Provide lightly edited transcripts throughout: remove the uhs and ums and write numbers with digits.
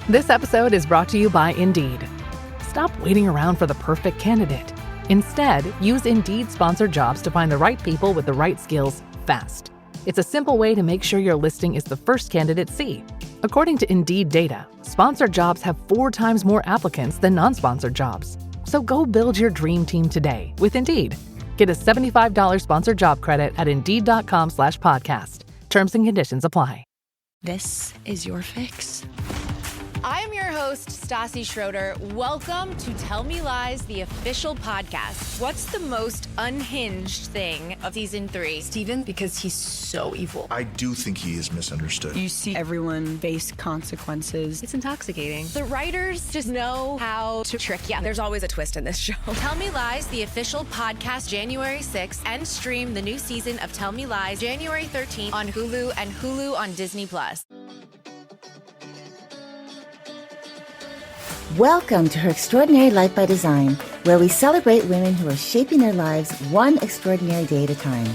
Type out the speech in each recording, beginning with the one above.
This episode is brought to you by Indeed. Stop waiting around for the perfect candidate. Instead, use Indeed sponsored jobs to find the right people with the right skills fast. It's a simple way to make sure your listing is the first candidates see. According to Indeed data, sponsored jobs have 4 times more applicants than non-sponsored jobs. So go build your dream team today with Indeed. Get a $75 sponsored job credit at Indeed.com/podcast. Terms and conditions apply. This is your fix. I'm your host, Stassi Schroeder. Welcome to Tell Me Lies, the official podcast. What's the most unhinged thing of season 3? Steven, because he's so evil. I do think he is misunderstood. You see everyone face consequences. It's intoxicating. The writers just know how to trick you. There's always a twist in this show. Tell Me Lies, the official podcast, January 6th, and stream the new season of Tell Me Lies, January 13th on Hulu and Hulu on Disney+. Welcome to Her Extraordinary Life by Design, where we celebrate women who are shaping their lives one extraordinary day at a time.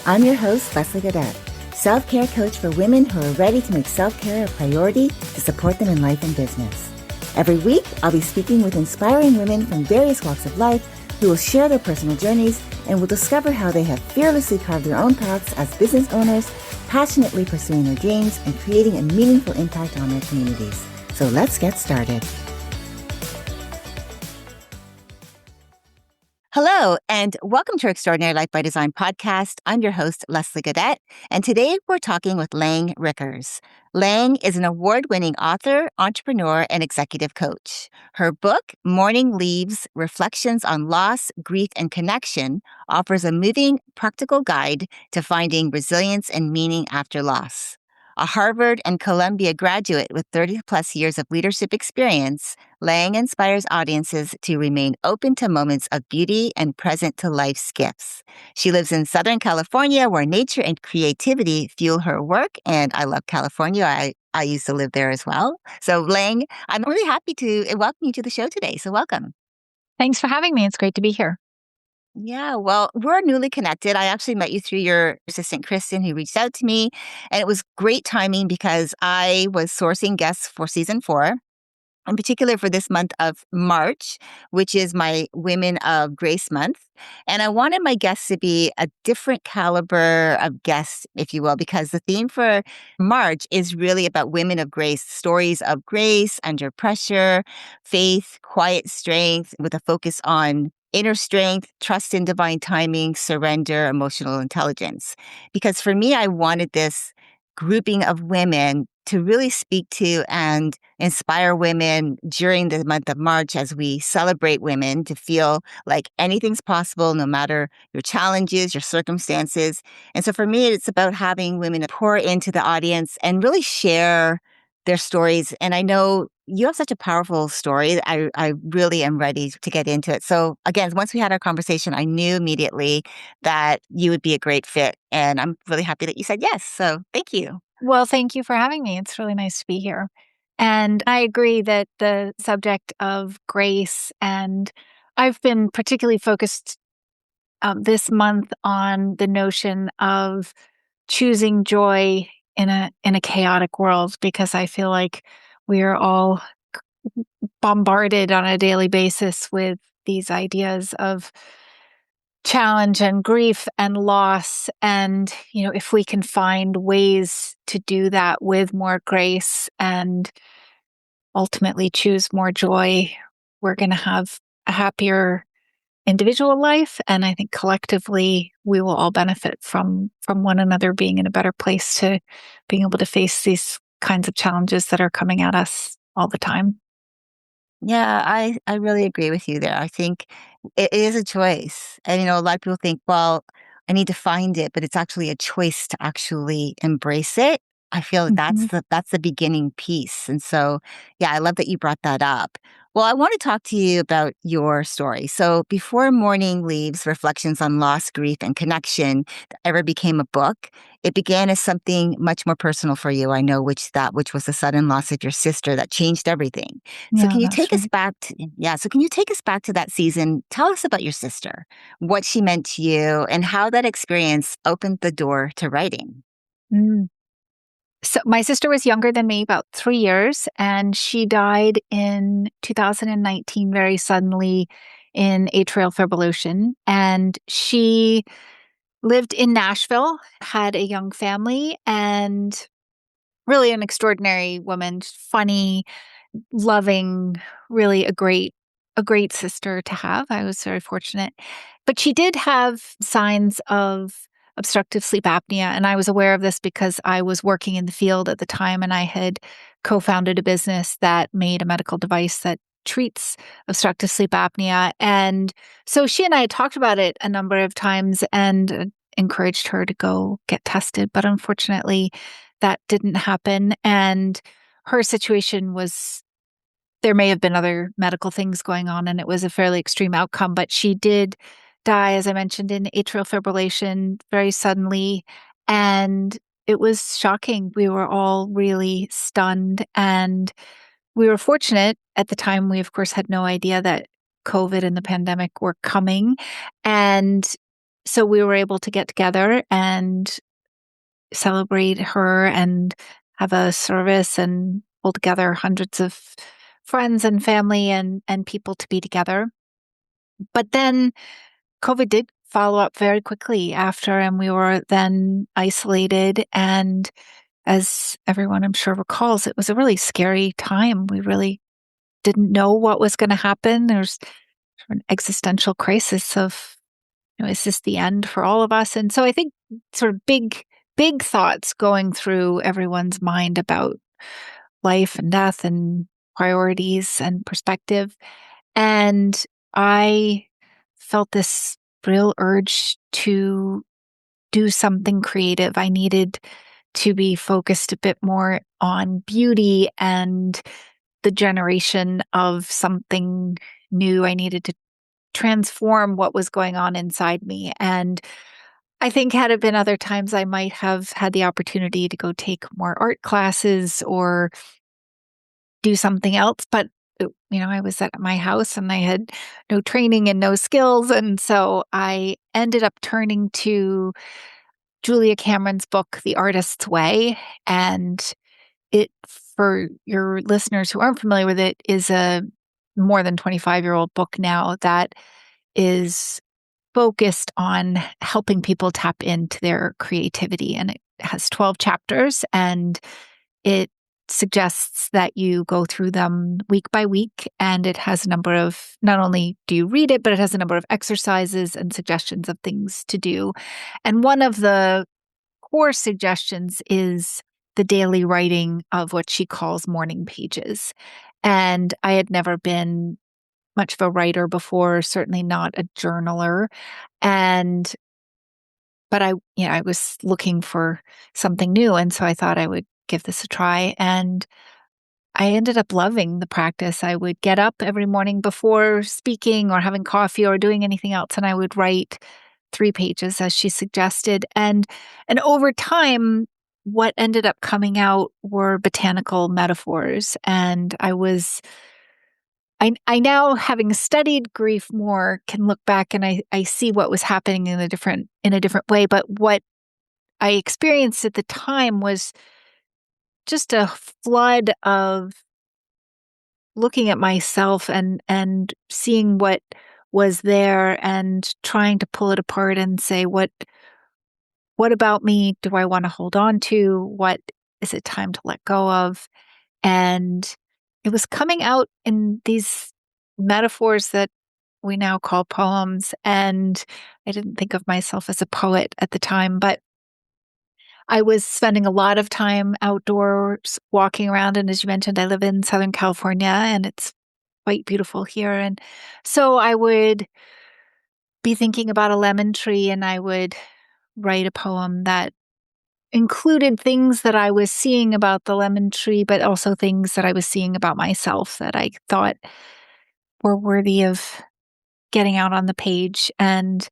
I'm your host, Leslie Gaudet, self-care coach for women who are ready to make self-care a priority to support them in life and business. Every week, I'll be speaking with inspiring women from various walks of life who will share their personal journeys and will discover how they have fearlessly carved their own paths as business owners, passionately pursuing their dreams and creating a meaningful impact on their communities. So let's get started. Hello, and welcome to Extraordinary Life by Design podcast. I'm your host, Leslie Gaudet, and today we're talking with Laing Rikkers. Laing is an award-winning author, entrepreneur, and executive coach. Her book, Morning Leaves: Reflections on Loss, Grief, and Connection, offers a moving, practical guide to finding resilience and meaning after loss. A Harvard and Columbia graduate with 30-plus years of leadership experience, Laing inspires audiences to remain open to moments of beauty and present to life's gifts. She lives in Southern California, where nature and creativity fuel her work, and I love California. I used to live there as well. So, Laing, I'm really happy to welcome you to the show today. So welcome. Thanks for having me. It's great to be here. Yeah, well, we're newly connected. I actually met you through your assistant, Kristen, who reached out to me. And it was great timing because I was sourcing guests for season 4, in particular for this month of March, which is my Women of Grace month. And I wanted my guests to be a different caliber of guests, if you will, because the theme for March is really about women of grace, stories of grace under pressure, faith, quiet strength, with a focus on inner strength, trust in divine timing, surrender, emotional intelligence. Because for me, I wanted this grouping of women to really speak to and inspire women during the month of March as we celebrate women to feel like anything's possible, no matter your challenges, your circumstances. And so for me, it's about having women pour into the audience and really share their stories. And I know you have such a powerful story. I really am ready to get into it. So again, once we had our conversation, I knew immediately that you would be a great fit. And I'm really happy that you said yes. So thank you. Well, thank you for having me. It's really nice to be here. And I agree that the subject of grace, and I've been particularly focused this month on the notion of choosing joy in a chaotic world, because I feel like we are all bombarded on a daily basis with these ideas of challenge and grief and loss. And, if we can find ways to do that with more grace and ultimately choose more joy, we're going to have a happier individual life. And I think collectively, we will all benefit from one another being in a better place to being able to face these kinds of challenges that are coming at us all the time. Yeah, I really agree with you there. I think it is a choice. And, a lot of people think, well, I need to find it, but it's actually a choice to actually embrace it. I feel like that's the beginning piece. And so, yeah, I love that you brought that up. Well, I want to talk to you about your story. So before Morning Leaves: Reflections on Loss, Grief, and Connection ever became a book, it began as something much more personal for you. I know which was the sudden loss of your sister that changed everything. So Yeah, can you that's take us right. back so can you take us back to that season? Tell us about your sister, what she meant to you, and how that experience opened the door to writing. Mm. So my sister was younger than me, about 3 years, and she died in 2019 very suddenly in atrial fibrillation. And she lived in Nashville, had a young family, and really an extraordinary woman, funny, loving, really a great sister to have. I was very fortunate. But she did have signs of obstructive sleep apnea, and I was aware of this because I was working in the field at the time, and I had co-founded a business that made a medical device that treats obstructive sleep apnea. And so she and I had talked about it a number of times and encouraged her to go get tested, but unfortunately that didn't happen. And her situation was, there may have been other medical things going on, and it was a fairly extreme outcome, but she did die, as I mentioned, in atrial fibrillation very suddenly. And it was shocking. We were all really stunned. And we were fortunate at the time. We, of course, had no idea that COVID and the pandemic were coming. And so we were able to get together and celebrate her and have a service and pull together hundreds of friends and family and people to be together. But then COVID did follow up very quickly after, and we were then isolated. And as everyone I'm sure recalls, it was a really scary time. We really didn't know what was going to happen. There's an existential crisis of, is this the end for all of us? And so I think sort of big thoughts going through everyone's mind about life and death and priorities and perspective. And I felt this real urge to do something creative. I needed to be focused a bit more on beauty and the generation of something new. I needed to transform what was going on inside me. And I think had it been other times, I might have had the opportunity to go take more art classes or do something else. But, I was at my house and I had no training and no skills. And so I ended up turning to Julia Cameron's book, The Artist's Way. And it, for your listeners who aren't familiar with it, is a more than 25-year-old book now that is focused on helping people tap into their creativity. And it has 12 chapters, and it suggests that you go through them week by week. And it has a number of, not only do you read it, but it has a number of exercises and suggestions of things to do. And one of the core suggestions is the daily writing of what she calls morning pages. And I had never been much of a writer before, certainly not a journaler. But I was looking for something new. And so I thought I would give this a try. And I ended up loving the practice. I would get up every morning before speaking or having coffee or doing anything else, and I would write 3 pages as she suggested. And over time, what ended up coming out were botanical metaphors. And I now, having studied grief more, can look back and I see what was happening in a different way. But what I experienced at the time was just a flood of looking at myself and seeing what was there and trying to pull it apart and say, what about me do I want to hold on to? What is it time to let go of? And it was coming out in these metaphors that we now call poems. And I didn't think of myself as a poet at the time, but I was spending a lot of time outdoors walking around. And as you mentioned, I live in Southern California and it's quite beautiful here. And so I would be thinking about a lemon tree and I would write a poem that included things that I was seeing about the lemon tree, but also things that I was seeing about myself that I thought were worthy of getting out on the page. And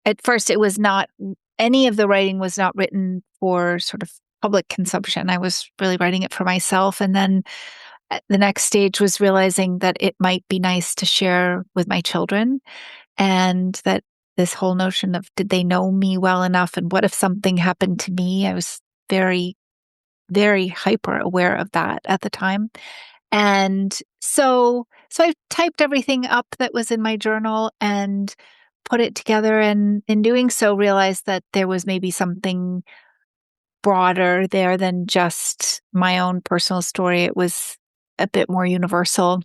at first, it was not, any of the writing was not written for sort of public consumption. I was really writing it for myself. And then the next stage was realizing that it might be nice to share with my children, and that this whole notion of, did they know me well enough? And what if something happened to me? I was very very hyper aware of that at the time. And so I typed everything up that was in my journal and put it together, and in doing so realized that there was maybe something broader there than just my own personal story. It was a bit more universal,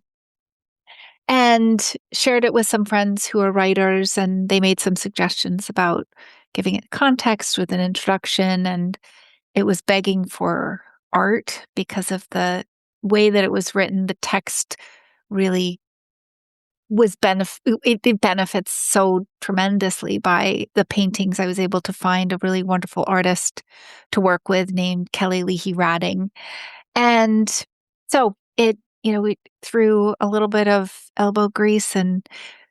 and shared it with some friends who are writers, and they made some suggestions about giving it context with an introduction. And it was begging for art because of the way that it was written. The text really it benefits so tremendously by the paintings. I was able to find a really wonderful artist to work with named Kelly Leahy Radding. And so we through a little bit of elbow grease and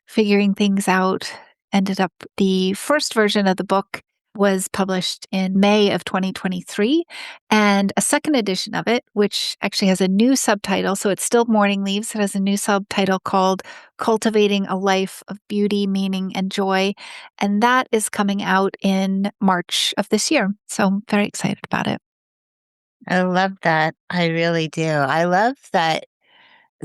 figuring things out, ended up the first version of the book was published in May of 2023, and a second edition of it, which actually has a new subtitle. So it's still Morning Leaves. It has a new subtitle called Cultivating a Life of Beauty, Meaning, and Joy. And that is coming out in March of this year. So I'm very excited about it. I love that. I really do. I love that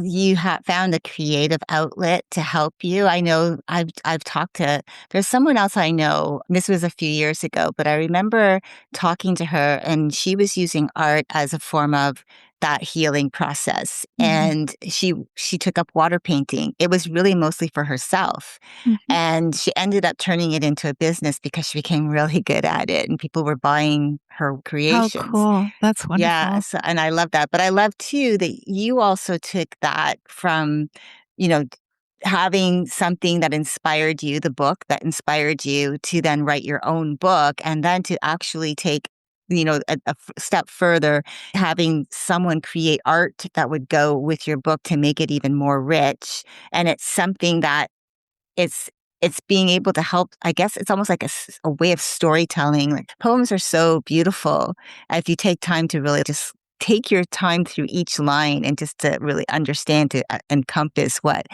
you have found a creative outlet to help you. I know I've talked to there's someone else I know. This was a few years ago, but I remember talking to her, and she was using art as a form of that healing process. And she took up water painting. It was really mostly for herself. Mhm. And she ended up turning it into a business because she became really good at it, and people were buying her Oh, creations. cool. That's wonderful. Yes, and I love that. But I love too that you also took that from, you know, having something that inspired you, the book that inspired you to then write your own book, and then to actually take, step further, having someone create art that would go with your book to make it even more rich. And it's something that it's it's being able to help. I guess it's almost like a way of storytelling. Like, poems are so beautiful if you take time to really just take your time through each line and just to really understand, to encompass what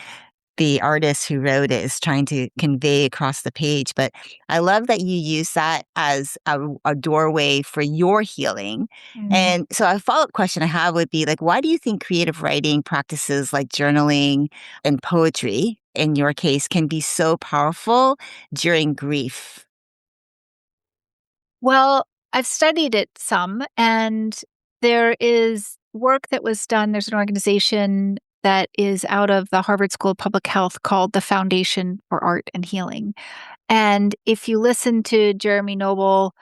the artist who wrote it is trying to convey across the page. But I love that you use that as a doorway for your healing. Mm. And so a follow-up question I have would be like, why do you think creative writing practices like journaling and poetry, in your case, can be so powerful during grief? Well, I've studied it some, and there is work that was done. There's an organization that is out of the Harvard School of Public Health called the Foundation for Art and Healing. And if you listen to Jeremy Noble,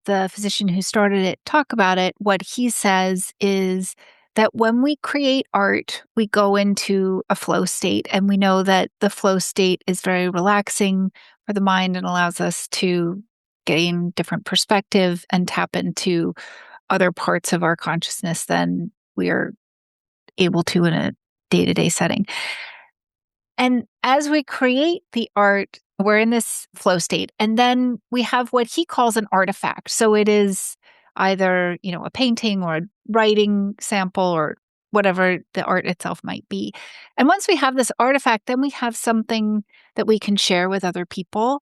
the physician who started it, talk about it, what he says is that when we create art, we go into a flow state. And we know that the flow state is very relaxing for the mind and allows us to gain different perspective and tap into other parts of our consciousness than we are able to in a day-to-day setting. And as we create the art, we're in this flow state. And then we have what he calls an artifact. So it is either, a painting or a writing sample or whatever the art itself might be. And once we have this artifact, then we have something that we can share with other people.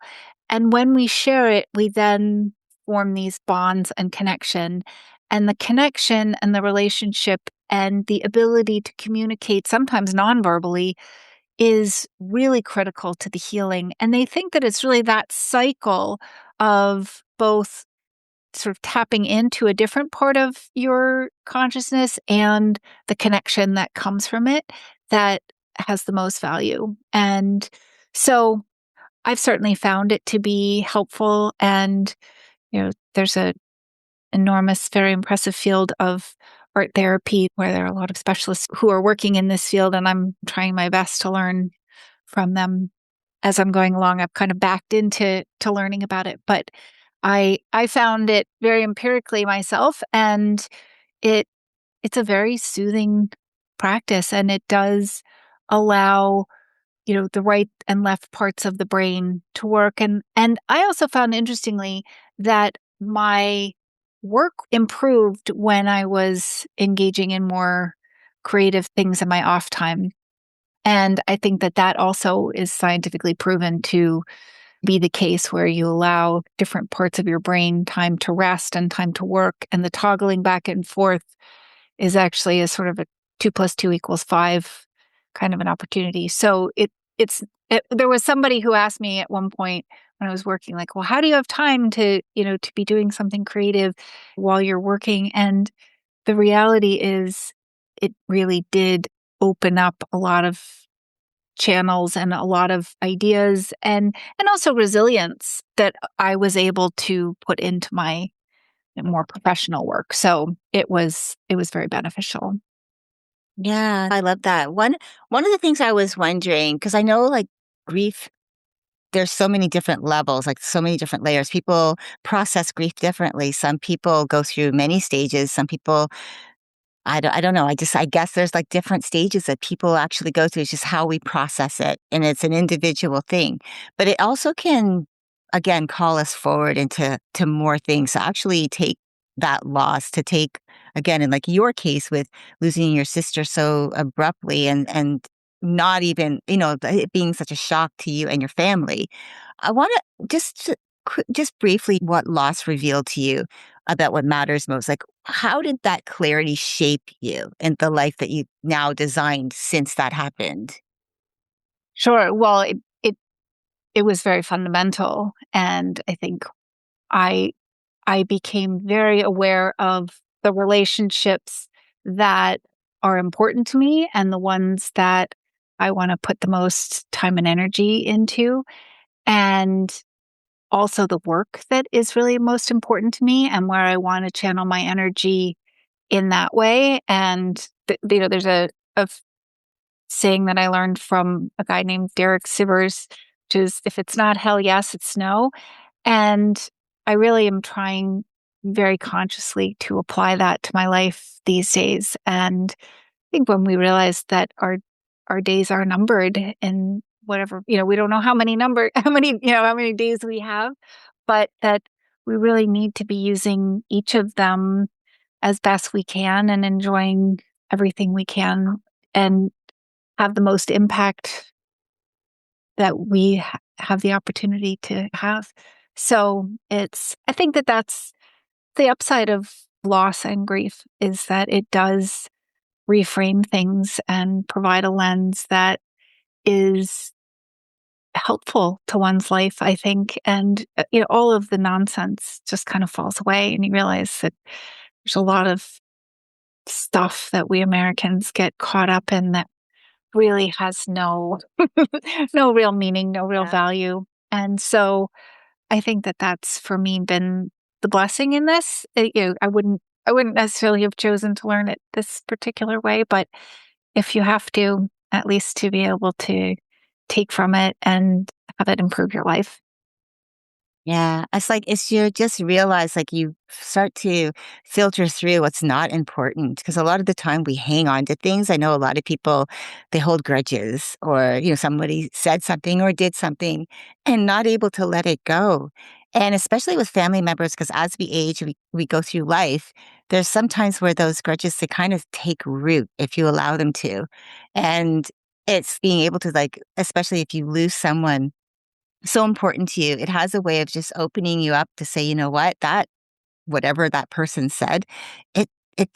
And when we share it, we then form these bonds and connection. And the connection and the relationship and the ability to communicate, sometimes non-verbally, is really critical to the healing. And they think that it's really that cycle of both sort of tapping into a different part of your consciousness and the connection that comes from it that has the most value. And so I've certainly found it to be helpful. And, there's a enormous, very impressive field of art therapy where there are a lot of specialists who are working in this field, and I'm trying my best to learn from them as I'm going along. I've kind of backed into learning about it, but I found it very empirically myself, and it's a very soothing practice, and it does allow the right and left parts of the brain to work. And I also found, interestingly, that my work improved when I was engaging in more creative things in my off time. And I think that also is scientifically proven to be the case where you allow different parts of your brain time to rest and time to work. And the toggling back and forth is actually a sort of a 2 + 2 = 5 kind of an opportunity. So there was somebody who asked me at one point when I was working, like, well, how do you have time to be doing something creative while you're working? And the reality is it really did open up a lot of channels and a lot of ideas and also resilience that I was able to put into my more professional work. So it was very beneficial. Yeah, I love that. One of the things I was wondering, because I know like grief, there's so many different levels, like so many different layers. People process grief differently. Some people go through many stages. Some people I don't know. I guess there's like different stages that people actually go through. It's just how we process it. And it's an individual thing. But it also can, again, call us forward to more things. To actually take that loss, to take, again, in like your case with losing your sister so abruptly and not even, it being such a shock to you and your family. I want to just briefly what loss revealed to you about what matters most. Like, how did that clarity shape you and the life that you now designed since that happened? Sure. Well, it was very fundamental, and I think I I became very aware of the relationships that are important to me and the ones that I want to put the most time and energy into, and also the work that is really most important to me and where I want to channel my energy in that way. And there's a saying that I learned from a guy named Derek Sivers, which is, if it's not hell yes, it's no. And I really am trying very consciously to apply that to my life these days. And I think when we realize that our days are numbered and whatever, we don't know how many days we have, but that we really need to be using each of them as best we can and enjoying everything we can and have the most impact that we have the opportunity to have. So I think that that's the upside of loss and grief, is that it does reframe things and provide a lens that is helpful to one's life, I think. And, all of the nonsense just kind of falls away and you realize that there's a lot of stuff that we Americans get caught up in that really has no no real meaning, no real value. And so I think that that's for me been the blessing in this. I wouldn't necessarily have chosen to learn it this particular way, but if you have to, at least to be able to take from it and have it improve your life. Yeah, it's you just realize like you start to filter through what's not important because a lot of the time we hang on to things. I know a lot of people they hold grudges or somebody said something or did something and not able to let it go. And especially with family members, because as we age, we go through life, there's sometimes where those grudges they kind of take root if you allow them to. And it's being able to like, especially if you lose someone so important to you. It has a way of just opening you up to say, you know what, that whatever that person said, it it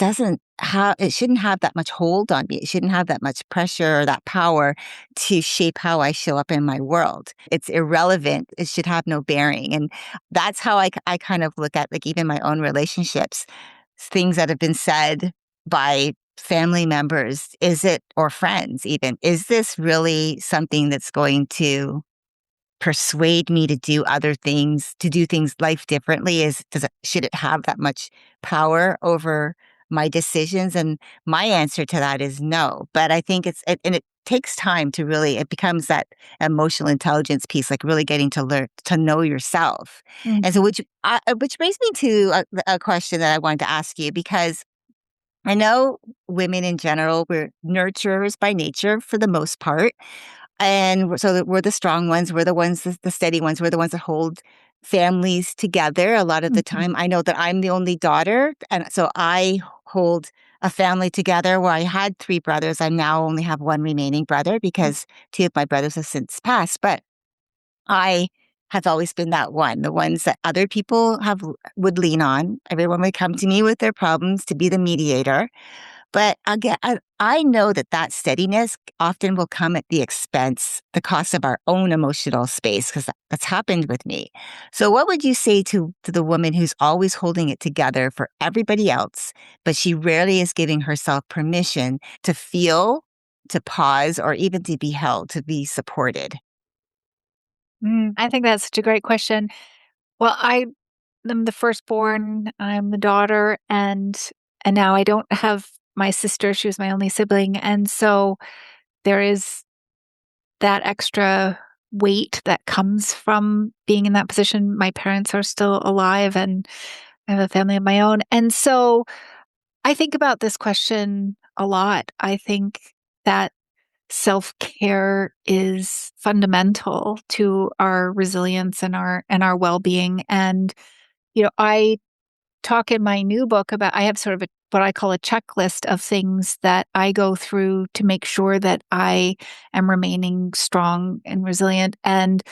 shouldn't have that much hold on me. It shouldn't have that much pressure or that power to shape how I show up in my world. It's irrelevant. It should have no bearing. And that's how I kind of look at like even my own relationships, things that have been said by family members, or friends even, is this really something that's going to persuade me to do other things, to do things life differently? Should it have that much power over my decisions? And my answer to that is no. But I think and it takes time to really, it becomes that emotional intelligence piece, like really getting to learn to know yourself. And so, Mhm. which brings me to a question that I wanted to ask you, because I know women in general, we're nurturers by nature for the most part. And so that we're the strong ones, we're the ones, the steady ones, we're the ones that hold families together a lot of the Mhm. time. I know that I'm the only daughter, and so I hold a family together where I had three brothers. I now only have one remaining brother because two of my brothers have since passed. But I has always been that one, the ones that other people would lean on. Everyone would come to me with their problems to be the mediator. But again, I know that steadiness often will come at the cost of our own emotional space, because that's happened with me. So what would you say to the woman who's always holding it together for everybody else, but she rarely is giving herself permission to feel, to pause, or even to be held, to be supported? I think that's such a great question. Well, I am the firstborn. I'm the daughter, and now I don't have my sister. She was my only sibling, and so there is that extra weight that comes from being in that position. My parents are still alive, and I have a family of my own, and so I think about this question a lot. I think that self-care is fundamental to our resilience and our well-being. And, I talk in my new book about I have sort of what I call a checklist of things that I go through to make sure that I am remaining strong and resilient. And,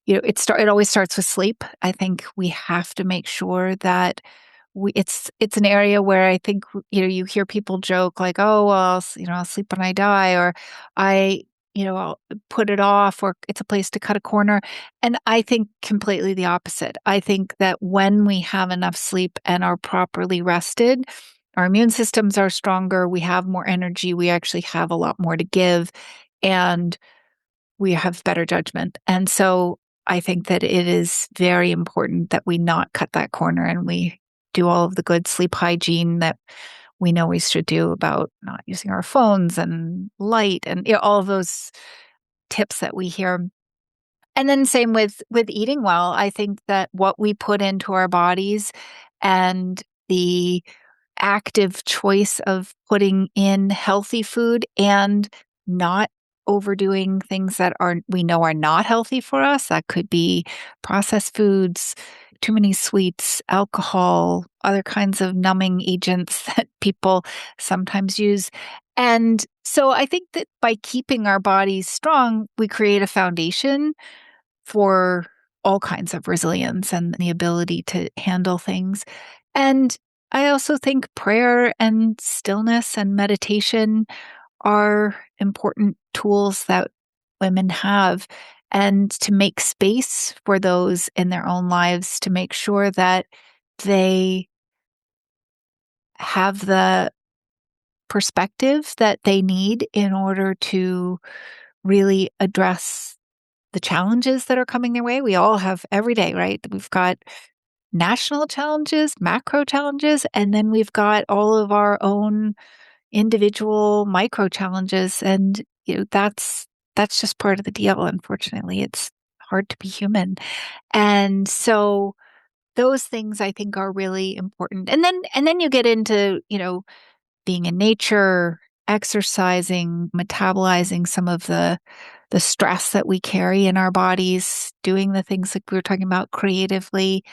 it always starts with sleep. I think we have to make sure that it's an area where I think, you hear people joke like, "Oh, well, I'll sleep when I die," or I, I'll put it off, or it's a place to cut a corner. And I think completely the opposite. I think that when we have enough sleep and are properly rested, our immune systems are stronger, we have more energy, we actually have a lot more to give, and we have better judgment. And so I think that it is very important that we not cut that corner, and we do all of the good sleep hygiene that we know we should do about not using our phones and light and all of those tips that we hear. And then same with eating well. I think that what we put into our bodies and the active choice of putting in healthy food and not overdoing things that we know are not healthy for us. That could be processed foods, too many sweets, alcohol, other kinds of numbing agents that people sometimes use. And so I think that by keeping our bodies strong, we create a foundation for all kinds of resilience and the ability to handle things. And I also think prayer and stillness and meditation are important tools that women have, and to make space for those in their own lives, to make sure that they have the perspective that they need in order to really address the challenges that are coming their way. We all have every day, right? We've got national challenges, macro challenges, and then we've got all of our own individual micro challenges. And that's just part of the deal. Unfortunately, it's hard to be human. And so those things I think are really important. And then you get into, being in nature, exercising, metabolizing some of the stress that we carry in our bodies, doing the things that we were talking about creatively.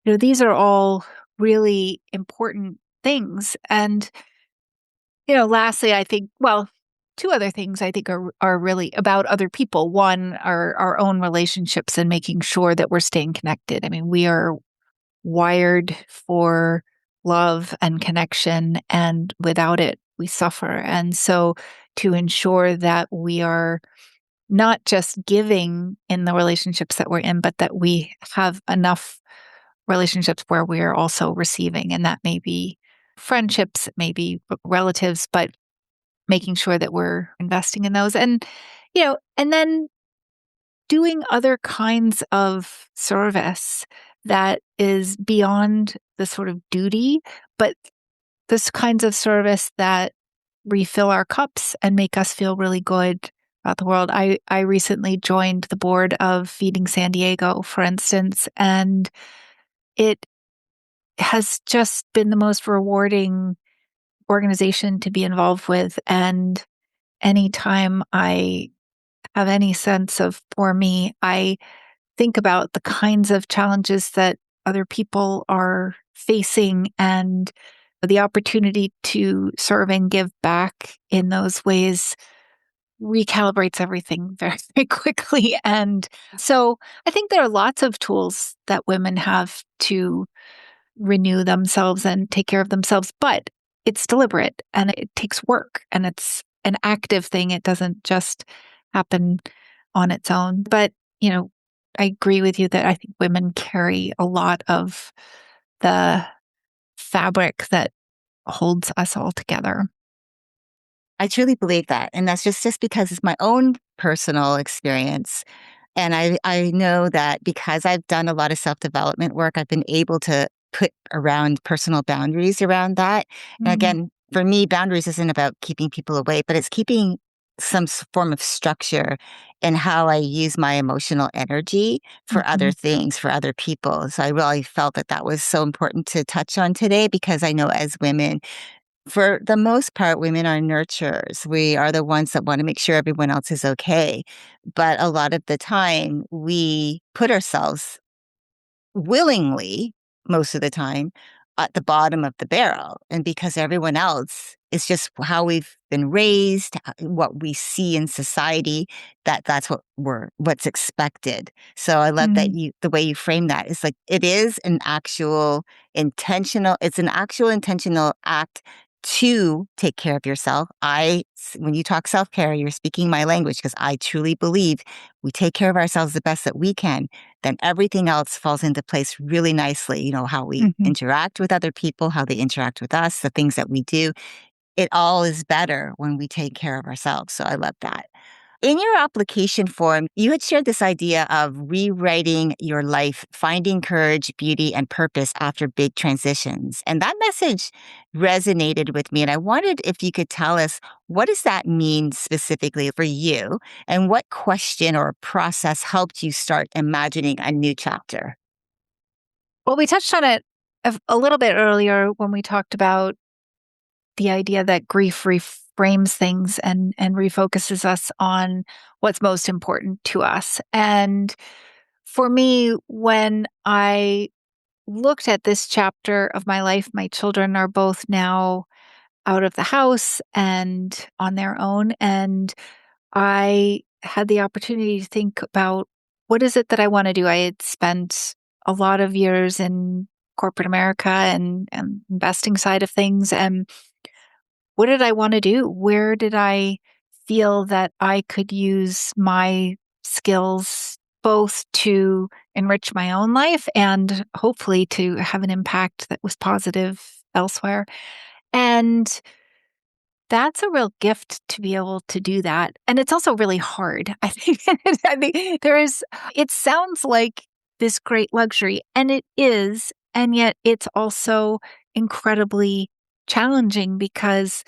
These are all really important things. And, lastly, I think, well, two other things I think are really about other people. One, our own relationships and making sure that we're staying connected. I mean, we are wired for love and connection, and without it, we suffer. And so to ensure that we are not just giving in the relationships that we're in, but that we have enough relationships where we are also receiving. And that may be friendships, it may be relatives, but making sure that we're investing in those. And, and then doing other kinds of service that is beyond the sort of duty, but this kinds of service that refill our cups and make us feel really good about the world. I recently joined the board of Feeding San Diego, for instance, and it has just been the most rewarding organization to be involved with. And anytime I have any sense of, for me, I think about the kinds of challenges that other people are facing and the opportunity to serve and give back in those ways recalibrates everything very, very quickly. And so I think there are lots of tools that women have to renew themselves and take care of themselves, but it's deliberate and it takes work and it's an active thing. It doesn't just happen on its own. But, I agree with you that I think women carry a lot of the fabric that holds us all together. I truly believe that. And that's just because it's my own personal experience. And I know that because I've done a lot of self-development work, I've been able to put around personal boundaries around that. And Mm, again, for me, boundaries isn't about keeping people away, but it's keeping some form of structure in how I use my emotional energy for other mhm, things, for other people. So I really felt that that was so important to touch on today because I know as women, for the most part, women are nurturers. We are the ones that want to make sure everyone else is okay. But a lot of the time, we put ourselves willingly, most of the time, at the bottom of the barrel. And because everyone else is just how we've been raised, what we see in society, that's what's expected. So I love that mm, the way you frame that is like, it's an actual intentional act to take care of yourself. When you talk self-care, you're speaking my language because I truly believe we take care of ourselves the best that we can, then everything else falls into place really nicely. How we mhm. interact with other people, how they interact with us, the things that we do. It all is better when we take care of ourselves. So I love that. In your application form, you had shared this idea of rewriting your life, finding courage, beauty, and purpose after big transitions. And that message resonated with me. And I wondered if you could tell us, what does that mean specifically for you? And what question or process helped you start imagining a new chapter? Well, we touched on it a little bit earlier when we talked about the idea that grief reframes things and refocuses us on what's most important to us. And for me, when I looked at this chapter of my life, my children are both now out of the house and on their own. And I had the opportunity to think about what is it that I want to do. I had spent a lot of years in corporate America and investing side of things. And what did I want to do? Where did I feel that I could use my skills both to enrich my own life and hopefully to have an impact that was positive elsewhere? And that's a real gift to be able to do that. And it's also really hard. I think, it sounds like this great luxury, and it is. And yet it's also incredibly challenging because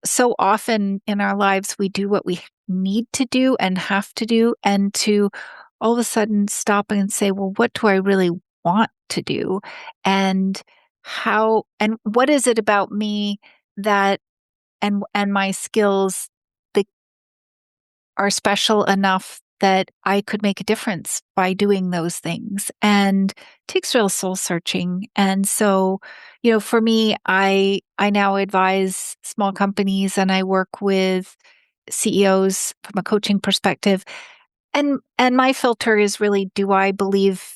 so often in our lives, we do what we need to do and have to do. And to all of a sudden stop and say, well, what do I really want to do? And and what is it about me that and my skills that are special enough that I could make a difference by doing those things. And it takes real soul searching. And so, for me, I now advise small companies and I work with CEOs from a coaching perspective. And my filter is really, do I believe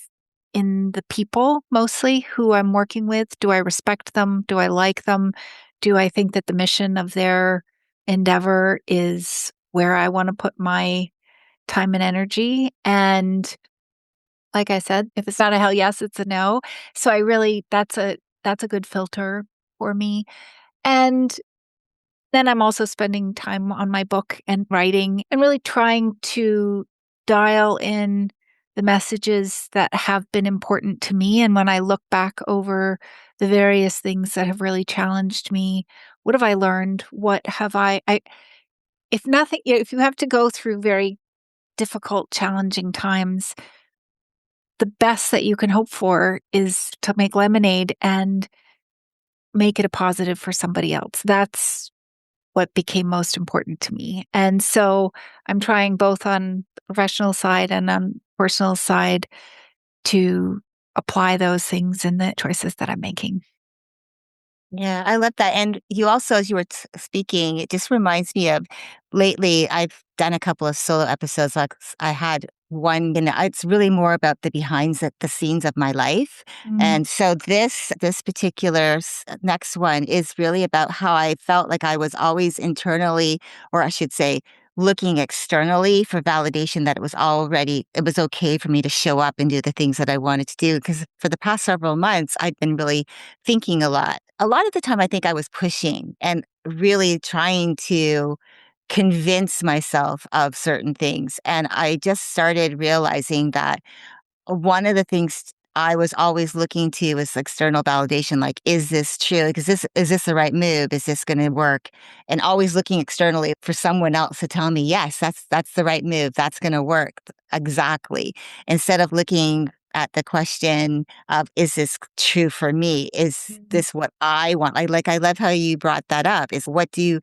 in the people mostly who I'm working with? Do I respect them? Do I like them? Do I think that the mission of their endeavor is where I want to put my time and energy? And like I said, if it's not a hell yes, it's a no. So that's a good filter for me. And then I'm also spending time on my book and writing and really trying to dial in the messages that have been important to me. And when I look back over the various things that have really challenged me, what have I learned? What have if nothing, if you have to go through very difficult, challenging times, the best that you can hope for is to make lemonade and make it a positive for somebody else. That's what became most important to me. And so I'm trying both on the professional side and on personal side to apply those things in the choices that I'm making. Yeah, I love that. And you also, as you were speaking, it just reminds me of lately, I've done a couple of solo episodes. Like I had one, it's really more about the behind the scenes of my life. Mm. And so this particular next one is really about how I felt like I was always internally, or I should say, looking externally for validation that it was okay for me to show up and do the things that I wanted to do. Because for the past several months, I'd been really thinking a lot. A lot of the time, I think I was pushing and really trying to convince myself of certain things. And I just started realizing that one of the things I was always looking to was external validation, like, is this true? Like, is this the right move? Is this gonna work? And always looking externally for someone else to tell me, yes, that's the right move. That's gonna work. Exactly. Instead of looking at the question of, is this true for me? Is Mhm. this what I want? I love how you brought that up. Is what do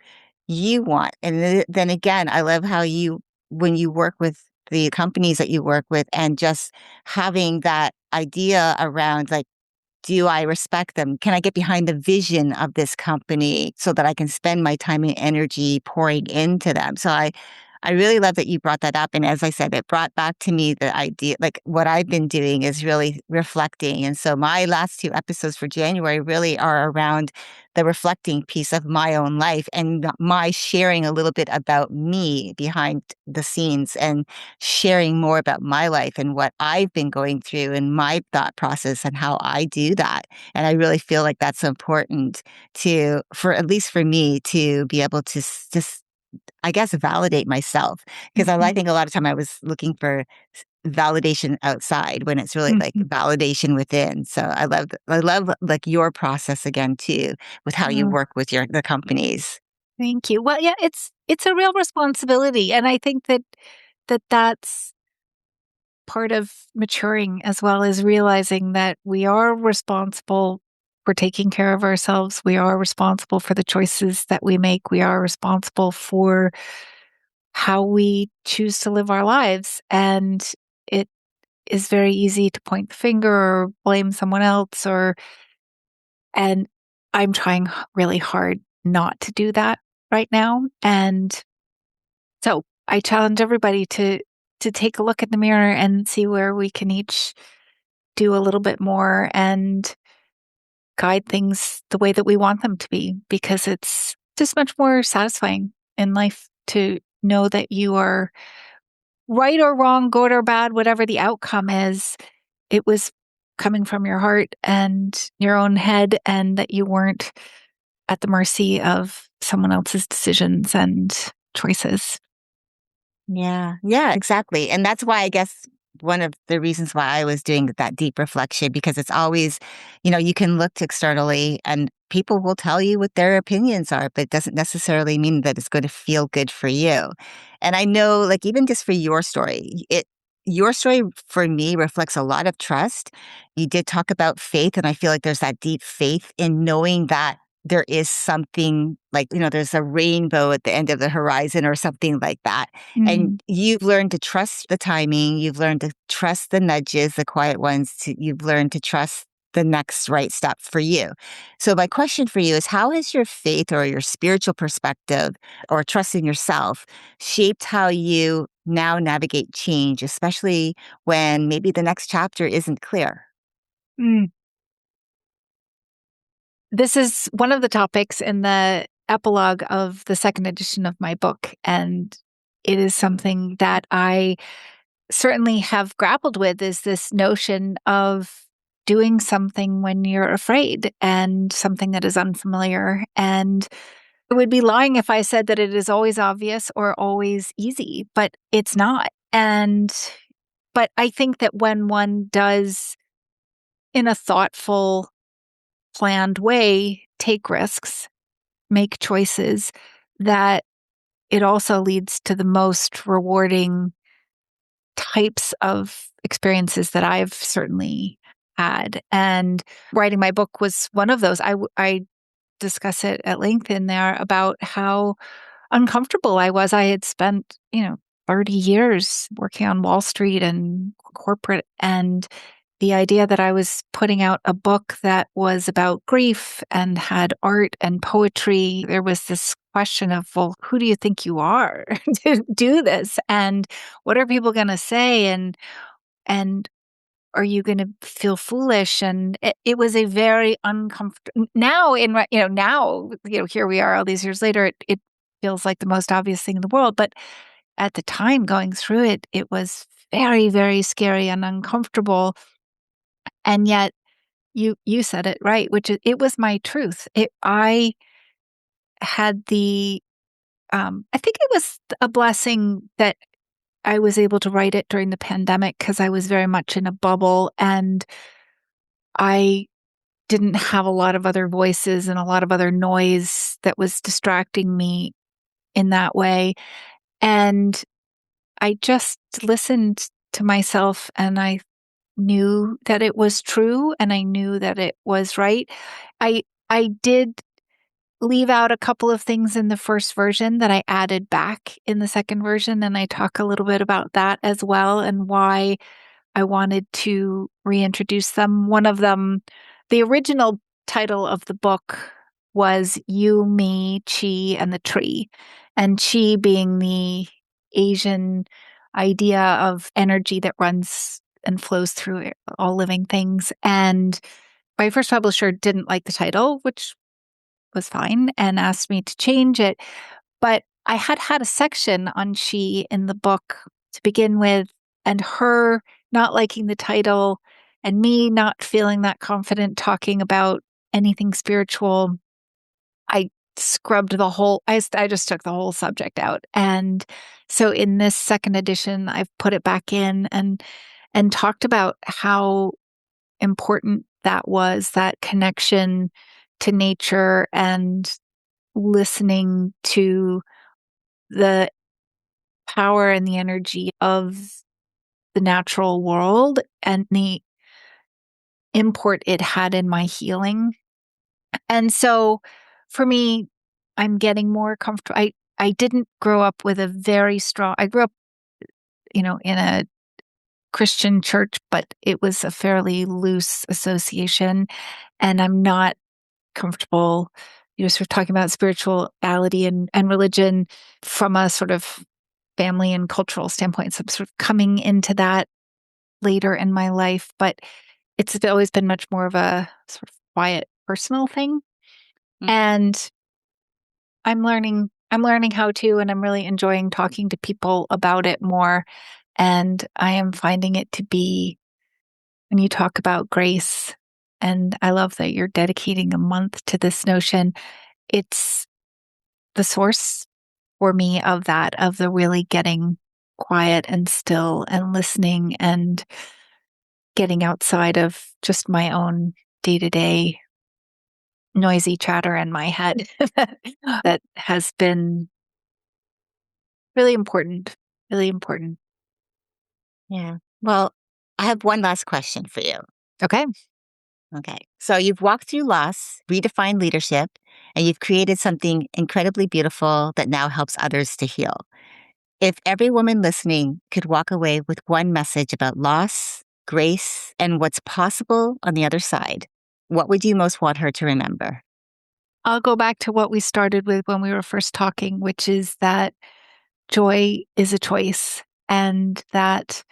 you want? And then again, I love how when you work with the companies that you work with and just having that idea around like, do I respect them? Can I get behind the vision of this company so that I can spend my time and energy pouring into them? So I really love that you brought that up. And as I said, it brought back to me the idea, like what I've been doing is really reflecting. And so my last two episodes for January really are around the reflecting piece of my own life and my sharing a little bit about me behind the scenes and sharing more about my life and what I've been going through and my thought process and how I do that. And I really feel like that's important for at least for me to be able to just, I guess, validate myself. Because I Mhm. think a lot of time I was looking for validation outside when it's really like Mhm. validation within. So I love like your process again too, with how you Oh, work with the companies. thank you. Well, yeah, it's a real responsibility, and I think that's part of maturing as well as realizing that we are responsible for taking care of ourselves. We are responsible for the choices that we make. We are responsible for how we choose to live our lives. And it is very easy to point the finger or blame someone else and I'm trying really hard not to do that right now. And so I challenge everybody to take a look at the mirror and see where we can each do a little bit more and guide things the way that we want them to be, because it's just much more satisfying in life to know that you are right or wrong, good or bad, whatever the outcome is, it was coming from your heart and your own head, and that you weren't at the mercy of someone else's decisions and choices. Yeah, yeah, exactly. And that's why I guess one of the reasons why I was doing that deep reflection, because it's always, you can look externally and people will tell you what their opinions are, but it doesn't necessarily mean that it's going to feel good for you. And I know, like, even just for your story for me reflects a lot of trust. You did talk about faith, and I feel like there's that deep faith in knowing that there is something like, there's a rainbow at the end of the horizon or something like that. And Mm. you've learned to trust the timing. You've learned to trust the nudges, the quiet ones. You've learned to trust the next right step for you. So my question for you is, how has your faith or your spiritual perspective or trusting yourself shaped how you now navigate change, especially when maybe the next chapter isn't clear? Mm. This is one of the topics in the epilogue of the second edition of my book, and it is something that I certainly have grappled with, is this notion of doing something when you're afraid and something that is unfamiliar. And it would be lying if I said that it is always obvious or always easy, but it's not. But I think that when one does, in a thoughtful, planned way, take risks, make choices, that it also leads to the most rewarding types of experiences that I've certainly had. And writing my book was one of those. I discuss it at length in there about how uncomfortable I was. I had spent, 30 years working on Wall Street and corporate, and the idea that I was putting out a book that was about grief and had art and poetry, there was this question of, well, who do you think you are to do this? And what are people going to say? And are you going to feel foolish? And it was a very uncomfortable. Now, here we are all these years later. It feels like the most obvious thing in the world, but at the time, going through it, it was very, very scary and uncomfortable. And yet, you said it right, which is, it was my truth. I had I think it was a blessing that I was able to write it during the pandemic because I was very much in a bubble and I didn't have a lot of other voices and a lot of other noise that was distracting me in that way. And I just listened to myself and I knew that it was true and I knew that it was right. I did leave out a couple of things in the first version that I added back in the second version, and I talk a little bit about that as well and why I wanted to reintroduce them. One of them, the original title of the book was You, Me, Chi, and the Tree. And Chi being the Asian idea of energy that runs and flows through all living things. And my first publisher didn't like the title, which was fine, and asked me to change it. But I had a section on Chi in the book to begin with, and her not liking the title and me not feeling that confident talking about anything spiritual, I scrubbed the whole, I just took the whole subject out. And so in this second edition, I've put it back in and talked about how important that was, that connection to nature and listening to the power and the energy of the natural world and the import it had in my healing. And so for me, I'm getting more comfortable. I didn't grow up with a very strong, I grew up, in a Christian church, but it was a fairly loose association. And I'm not comfortable, sort of talking about spirituality and religion from a sort of family and cultural standpoint. So I'm sort of coming into that later in my life, but it's always been much more of a sort of quiet personal thing. Mm-hmm. And I'm learning how to, and I'm really enjoying talking to people about it more. And I am finding it to be, when you talk about grace, and I love that you're dedicating a month to this notion, it's the source for me of that, of the really getting quiet and still and listening and getting outside of just my own day-to-day noisy chatter in my head that has been really important, really important. Yeah. Well, I have one last question for you. Okay. Okay. So you've walked through loss, redefined leadership, and you've created something incredibly beautiful that now helps others to heal. If every woman listening could walk away with one message about loss, grace, and what's possible on the other side, what would you most want her to remember? I'll go back to what we started with when we were first talking, which is that joy is a choice and that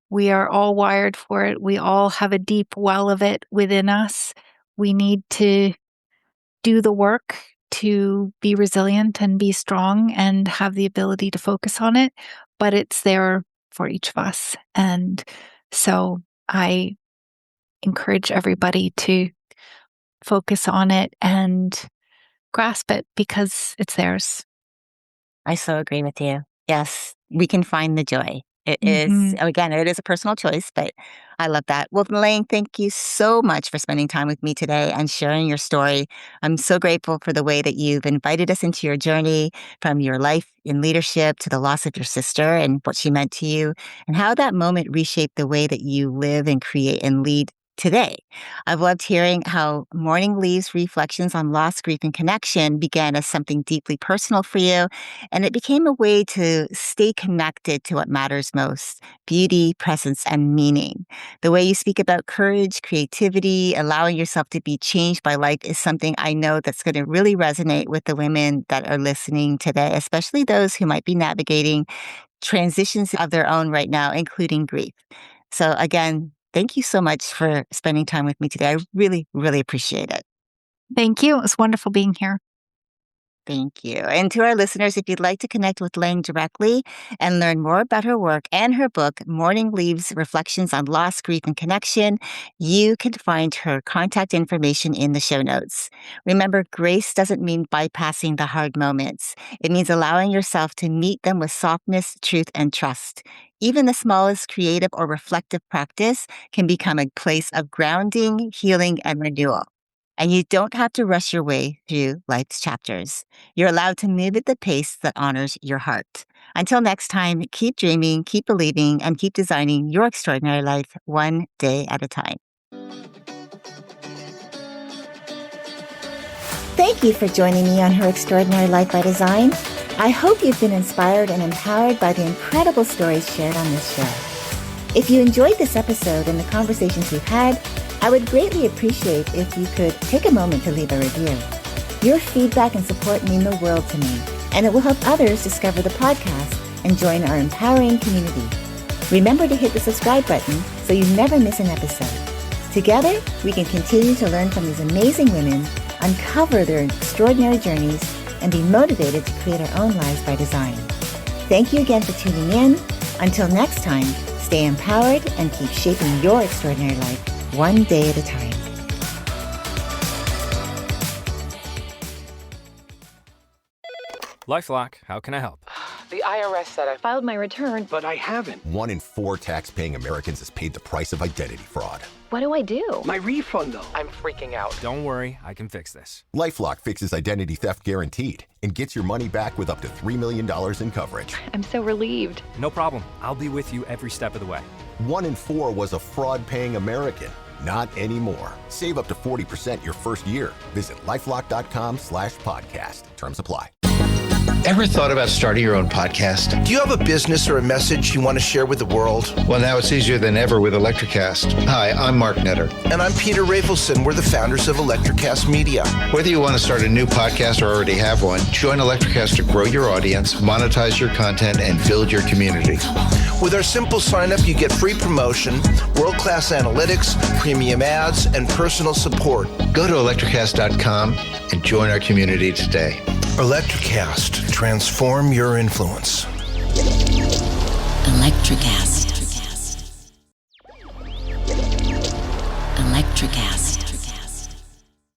we are all wired for it. We all have a deep well of it within us. We need to do the work to be resilient and be strong and have the ability to focus on it, but it's there for each of us. And so I encourage everybody to focus on it and grasp it because it's theirs. I so agree with you. Yes, we can find the joy. It is, again, it is a personal choice, but I love that. Well, Laing, thank you so much for spending time with me today and sharing your story. I'm so grateful for the way that you've invited us into your journey from your life in leadership to the loss of your sister and what she meant to you and how that moment reshaped the way that you live and create and lead today. I've loved hearing how Morning Leaves Reflections on Loss, Grief, and Connection began as something deeply personal for you, and it became a way to stay connected to what matters most: beauty, presence, and meaning. The way you speak about courage, creativity, allowing yourself to be changed by life is something I know that's going to really resonate with the women that are listening today, especially those who might be navigating transitions of their own right now, including grief. So again, thank you so much for spending time with me today. I really, really appreciate it. Thank you. It was wonderful being here. Thank you. And to our listeners, if you'd like to connect with Laing directly and learn more about her work and her book, Morning Leaves Reflections on Loss, Grief, and Connection, you can find her contact information in the show notes. Remember, grace doesn't mean bypassing the hard moments. It means allowing yourself to meet them with softness, truth, and trust. Even the smallest creative or reflective practice can become a place of grounding, healing, and renewal. And you don't have to rush your way through life's chapters. You're allowed to move at the pace that honors your heart. Until next time, keep dreaming, keep believing, and keep designing your extraordinary life one day at a time. Thank you for joining me on Her Extraordinary Life by Design. I hope you've been inspired and empowered by the incredible stories shared on this show. If you enjoyed this episode and the conversations we've had, I would greatly appreciate if you could take a moment to leave a review. Your feedback and support mean the world to me, and it will help others discover the podcast and join our empowering community. Remember to hit the subscribe button so you never miss an episode. Together, we can continue to learn from these amazing women, uncover their extraordinary journeys, and be motivated to create our own lives by design. Thank you again for tuning in. Until next time, stay empowered and keep shaping your extraordinary life one day at a time. LifeLock, how can I help? The IRS said I filed my return, But I haven't. 1 in 4 tax-paying Americans has paid the price of identity fraud. What do I do? My refund, though. I'm freaking out. Don't worry, I can fix this. LifeLock fixes identity theft guaranteed and gets your money back with up to $3 million in coverage. I'm so relieved. No problem. I'll be with you every step of the way. 1 in 4 was a fraud-paying American. Not anymore. Save up to 40% your first year. Visit LifeLock.com/podcast. Terms apply. Ever thought about starting your own podcast? Do you have a business or a message you want to share with the world? Well, now it's easier than ever with Electricast. Hi, I'm Mark Netter. And I'm Peter Rafelson. We're the founders of Electricast Media. Whether you want to start a new podcast or already have one, join Electricast to grow your audience, monetize your content, and build your community. With our simple sign-up, you get free promotion, world-class analytics, premium ads, and personal support. Go to Electricast.com and join our community today. Electricast. Transform your influence. Electricast. Electricast.